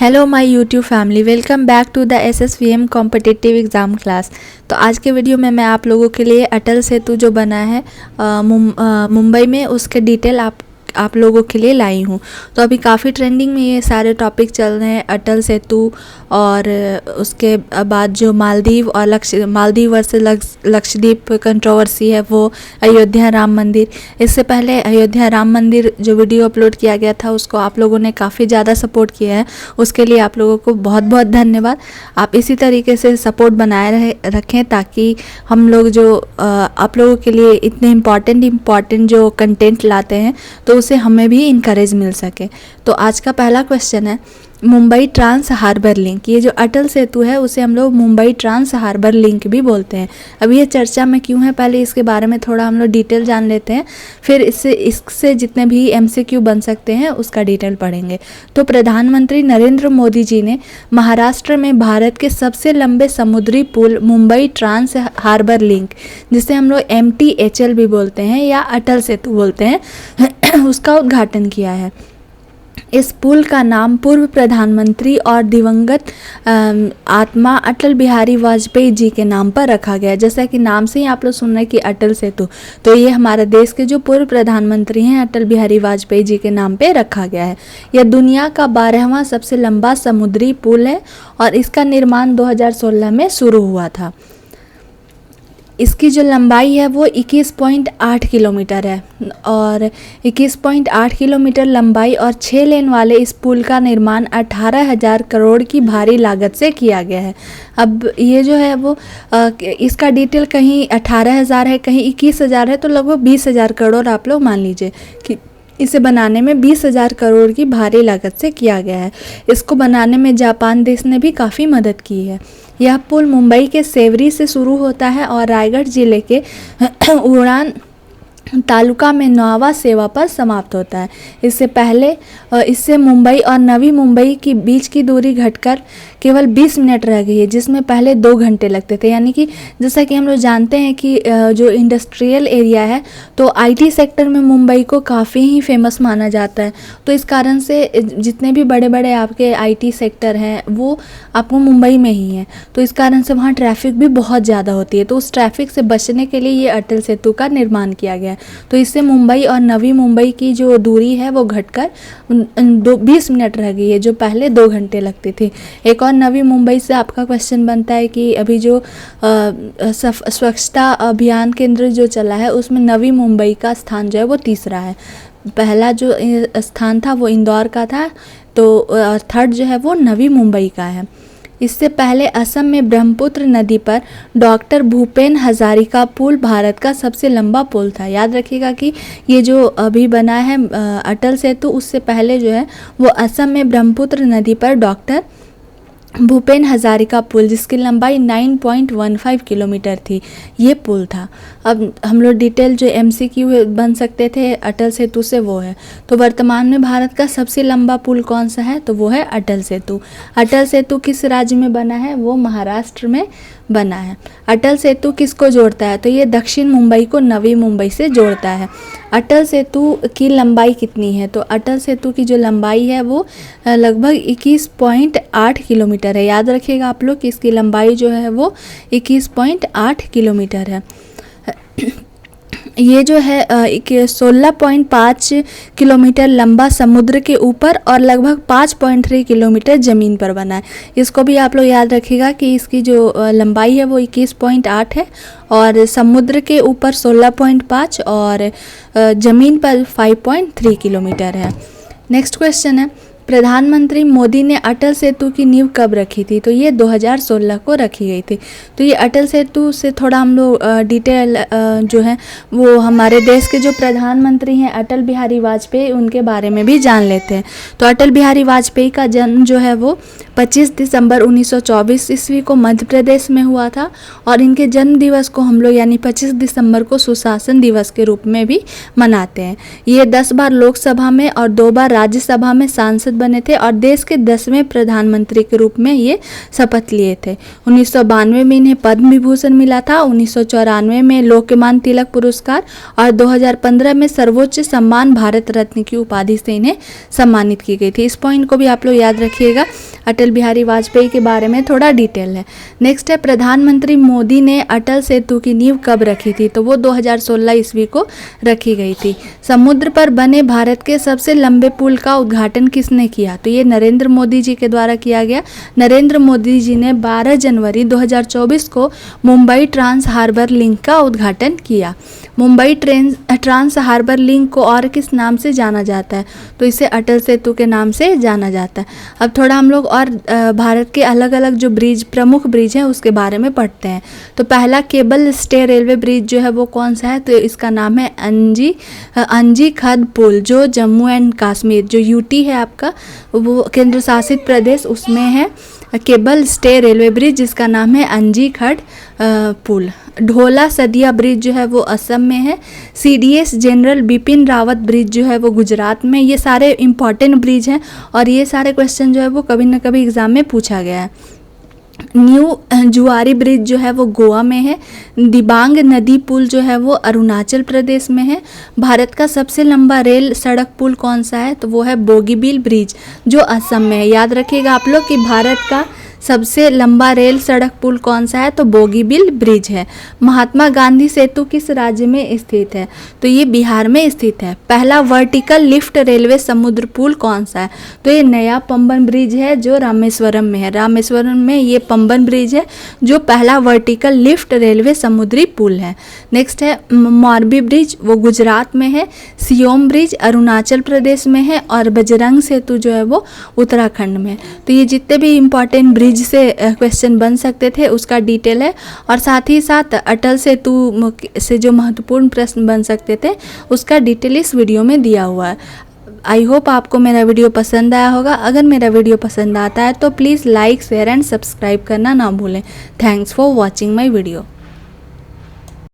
Hello my YouTube family, welcome back to the SSVM competitive exam class. तो आज के video में मैं आप लोगों के लिए अटल सेतु जो बना है मुंबई में, उसके डिटेल आप लोगों के लिए लाई हूँ। तो अभी काफ़ी ट्रेंडिंग में ये सारे टॉपिक चल रहे हैं, अटल सेतु और उसके बाद जो मालदीव और मालदीव वर्सेस लक्षद्वीप कंट्रोवर्सी है, वो अयोध्या राम मंदिर। इससे पहले अयोध्या राम मंदिर जो वीडियो अपलोड किया गया था, उसको आप लोगों ने काफ़ी ज़्यादा सपोर्ट किया है, उसके लिए आप लोगों को बहुत बहुत धन्यवाद। आप इसी तरीके से सपोर्ट बनाए रखें ताकि हम लोग जो आप लोगों के लिए इतने इम्पॉर्टेंट जो कंटेंट लाते हैं, तो उसे हमें भी इनकरेज मिल सके। तो आज का पहला क्वेश्चन है मुंबई ट्रांस हार्बर लिंक। ये जो अटल सेतु है उसे हम लोग मुंबई ट्रांस हार्बर लिंक भी बोलते हैं। अब ये चर्चा में क्यों है, पहले इसके बारे में थोड़ा हम लोग डिटेल जान लेते हैं, फिर इससे जितने भी एमसीक्यू बन सकते हैं उसका डिटेल पढ़ेंगे। तो प्रधानमंत्री नरेंद्र मोदी जी ने महाराष्ट्र में भारत के सबसे लंबे समुद्री पुल मुंबई ट्रांस हार्बर लिंक, जिसे हम लोग MTHL भी बोलते हैं या अटल सेतु बोलते हैं, उसका उद्घाटन किया है। इस पुल का नाम पूर्व प्रधानमंत्री और दिवंगत आत्मा अटल बिहारी वाजपेयी जी के नाम पर रखा गया है। जैसा कि नाम से ही आप लोग सुन रहे हैं कि अटल सेतु, तो ये हमारे देश के जो पूर्व प्रधानमंत्री हैं अटल बिहारी वाजपेयी जी के नाम पे रखा गया है। यह दुनिया का 12वां सबसे लंबा समुद्री पुल है और इसका निर्माण 2016 में शुरू हुआ था। इसकी जो लंबाई है वो 21.8 किलोमीटर है और 21.8 किलोमीटर लंबाई और 6 लेन वाले इस पुल का निर्माण 18,000 करोड़ की भारी लागत से किया गया है। अब ये जो है वो इसका डिटेल कहीं 18,000 है, कहीं 21,000 है, तो लगभग 20,000 करोड़ आप लोग मान लीजिए कि इसे बनाने में 20,000 करोड़ की भारी लागत से किया गया है। इसको बनाने में जापान देश ने भी काफ़ी मदद की है। यह पुल मुंबई के सेवरी से शुरू होता है और रायगढ़ जिले के उड़ान तालुका में नौवा सेवा पर समाप्त होता है। इससे मुंबई और नवी मुंबई की बीच की दूरी घटकर केवल 20 मिनट रह गई है, जिसमें पहले 2 घंटे लगते थे। यानी कि जैसा कि हम लोग जानते हैं कि जो इंडस्ट्रियल एरिया है, तो IT सेक्टर में मुंबई को काफ़ी ही फेमस माना जाता है। तो इस कारण से जितने भी बड़े बड़े आपके IT सेक्टर हैं वो आपको मुंबई में ही हैं, तो इस कारण से वहाँ ट्रैफिक भी बहुत ज़्यादा होती है। तो उस ट्रैफिक से बचने के लिए ये अटल सेतु का निर्माण किया गया है। तो इससे मुंबई और नवी मुंबई की जो दूरी है वो घटकर 20 मिनट रह गई है, जो पहले 2 घंटे लगती थी। एक और नवी मुंबई से आपका क्वेश्चन बनता है कि अभी जो स्वच्छता अभियान केंद्र जो चला है, उसमें नवी मुंबई का स्थान जो है वो तीसरा है। पहला जो स्थान था वो इंदौर का था, तो थर्ड जो है वो नवी मुंबई का है। इससे पहले असम में ब्रह्मपुत्र नदी पर डॉक्टर भूपेन हजारिका पुल भारत का सबसे लंबा पुल था। याद रखिएगा कि ये जो अभी बना है अटल सेतु, उससे पहले जो है वो असम में ब्रह्मपुत्र नदी पर डॉक्टर भूपेन हजारिका पुल, जिसकी लंबाई 9.15 किलोमीटर थी, ये पुल था। अब हम लोग डिटेल जो MCQ बन सकते थे अटल सेतु से वो है। तो वर्तमान में भारत का सबसे लंबा पुल कौन सा है, तो वो है अटल सेतु। अटल सेतु किस राज्य में बना है, वो महाराष्ट्र में बना है। अटल सेतु किसको जोड़ता है, तो ये दक्षिण मुंबई को नवी मुंबई से जोड़ता है। अटल सेतु की लंबाई कितनी है, तो अटल सेतु की जो लंबाई है वो लगभग 21.8 किलोमीटर है। याद रखिएगा आप लोग कि इसकी लंबाई जो है वो 21.8 किलोमीटर है। ये जो है 16.5 किलोमीटर लंबा समुद्र के ऊपर और लगभग 5.3 किलोमीटर ज़मीन पर बना है। इसको भी आप लोग याद रखिएगा कि इसकी जो लंबाई है वो 21.8 है और समुद्र के ऊपर 16.5 और ज़मीन पर 5.3 किलोमीटर है। नेक्स्ट क्वेश्चन है, प्रधानमंत्री मोदी ने अटल सेतु की नींव कब रखी थी, तो ये 2016 को रखी गई थी। तो ये अटल सेतु से थोड़ा हम लोग डिटेल जो है वो हमारे देश के जो प्रधानमंत्री हैं अटल बिहारी वाजपेयी, उनके बारे में भी जान लेते हैं। तो अटल बिहारी वाजपेयी का जन्म जो है वो 25 दिसंबर 1924 ईस्वी को मध्य प्रदेश में हुआ था और इनके जन्म दिवस को हम लोग यानी 25 दिसंबर को सुशासन दिवस के रूप में भी मनाते हैं। ये 10 बार लोकसभा में और 2 बार राज्यसभा में सांसद बने थे और देश के 10वें प्रधानमंत्री के रूप में ये शपथ लिए थे। 1992 में इन्हें पद्म विभूषण मिला था, 1994 में लोकमान्य तिलक पुरस्कार और 2015 में सर्वोच्च सम्मान भारत रत्न की उपाधि से इन्हें सम्मानित की गई थी। इस पॉइंट को भी आप लोग याद रखिएगा। अटल बिहारी वाजपेयी के बारे में थोड़ा डिटेल है। नेक्स्ट है प्रधानमंत्री मोदी ने अटल सेतु की नींव कब रखी थी, तो वो 2016 ईस्वी को रखी गई थी। समुद्र पर बने भारत के सबसे लंबे पुल का उद्घाटन किसने किया, तो ये नरेंद्र मोदी जी के द्वारा किया गया। नरेंद्र मोदी जी ने 12 जनवरी 2024 को मुंबई ट्रांस हार्बर लिंक का उद्घाटन किया। मुंबई ट्रांस हार्बर लिंक को और किस नाम से जाना जाता है, तो इसे अटल सेतु के नाम से जाना जाता है। अब थोड़ा हम लोग और भारत के अलग अलग जो ब्रिज, प्रमुख ब्रिज हैं उसके बारे में पढ़ते हैं। तो पहला केबल स्टे रेलवे ब्रिज जो है वो कौन सा है, तो इसका नाम है अंजी खद पुल, जो जम्मू एंड कश्मीर, जो यूटी है आपका, वो केंद्र शासित प्रदेश, उसमें है केबल स्टे रेलवे ब्रिज जिसका नाम है अंजी खड पुल। ढोला सदिया ब्रिज जो है वो असम में है। CDS general Bipin Rawat bridge जो है वो गुजरात में। ये सारे इंपॉर्टेंट ब्रिज हैं और ये सारे क्वेश्चन जो है वो कभी ना कभी एग्जाम में पूछा गया है। न्यू जुआरी ब्रिज जो है वो गोवा में है। दिबांग नदी पुल जो है वो अरुणाचल प्रदेश में है। भारत का सबसे लंबा रेल सड़क पुल कौन सा है, तो वो है बोगीबील ब्रिज जो असम में है। याद रखिएगा आप लोग कि भारत का सबसे लंबा रेल सड़क पुल कौन सा है, तो बोगीबील ब्रिज है। महात्मा गांधी सेतु किस राज्य में स्थित है, तो ये बिहार में स्थित है। पहला वर्टिकल लिफ्ट रेलवे समुद्र पुल कौन सा है, तो ये नया पंबन ब्रिज है जो रामेश्वरम में है। रामेश्वरम में ये पंबन ब्रिज है जो पहला वर्टिकल लिफ्ट रेलवे समुद्री पुल है। नेक्स्ट है मोरबी ब्रिज, वो गुजरात में है। सियोम ब्रिज अरुणाचल प्रदेश में है और बजरंग सेतु जो है वो उत्तराखंड में है। तो ये जितने भी इंपॉर्टेंट ब्रिज से क्वेश्चन बन सकते थे उसका डिटेल है, और साथ ही साथ अटल सेतु से जो महत्वपूर्ण प्रश्न बन सकते थे उसका डिटेल इस वीडियो में दिया हुआ है। आई होप आपको मेरा वीडियो पसंद आया होगा। अगर मेरा वीडियो पसंद आता है तो please like, share and subscribe करना ना भूलें। Thanks for watching my video.